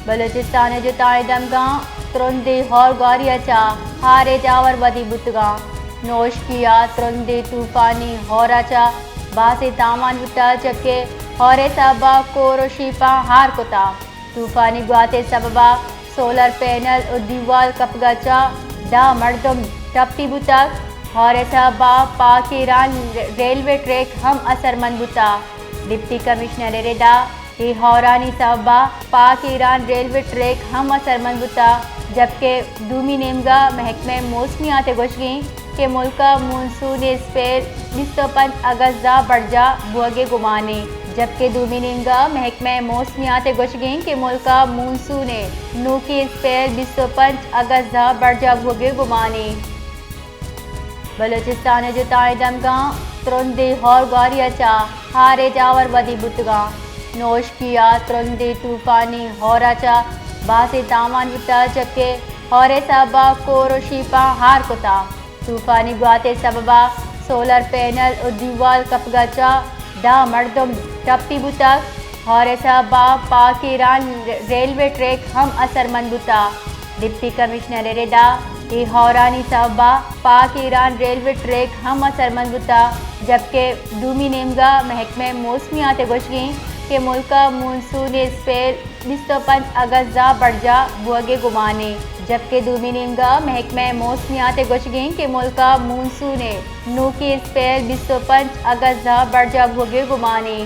बलूचिस्तान जुताई दमगा त्रुंदी हौर गौरियाचा हारे जावर वदी बुतगा नोश किया त्रुंदी तूफानी हौराचा बासी तामान बुता जबकि हौरे सबा कोरोशीपा हार कुता तूफानी गुआते सबबा सोलर पैनल और दीवार कपगाचा दा मर्दम टप्पी बुतक हौरे सबा पाक ईरान रेलवे ट्रैक हम असरमंद बुता डिप्टी कमिश्नर रेदा ही हौरानी सबा पाक ईरान रेलवे ट्रैक हम असरमंद बुता जबकि दूमी नेमगा महकमे मौसमियात गोशगी के मुल्का मानसून स्पेल 25 अगस्त बढ़जा बुअगे गुमाने जबकि दूमी नेमगा महकमे मौसमियात गोशगी के मुल्का मानसून नू की स्पेल 25 अगस्त बढ़जा बुअगे गुमाने बलूचिस्तान जुताई दमगा त्रुंदी हौर गौरियाचा हारे जावर वदी बुतगा नोश किया त्रुंदी तूफानी हौराचा बासी तामान बुता जबकि हौरे सबा कोरोशीपा हार कुता तूफानी गुआते सबबा सोलर पैनल और दीवार कपगाचा दा मर्दम टप्पी बुतक हौरे सबा पाक ईरान रेलवे ट्रैक हम असरमंद बुता डिप्टी कमिश्नर रेदा ही हौरानी सबा पाक ईरान रेलवे ट्रैक हम असरमंद बुता जबकि दूमी नेमगा महकमे मौसमियात गोशगी के मुल्का मानसून स्पेल 25 अगस्त बढ़जा बुअगे गुमाने जबकि दूमी नेमगा महकमे मौसमियात गोशगी के मुल्का मानसून नू की स्पेल 25 अगस्त बढ़जा बुअगे गुमाने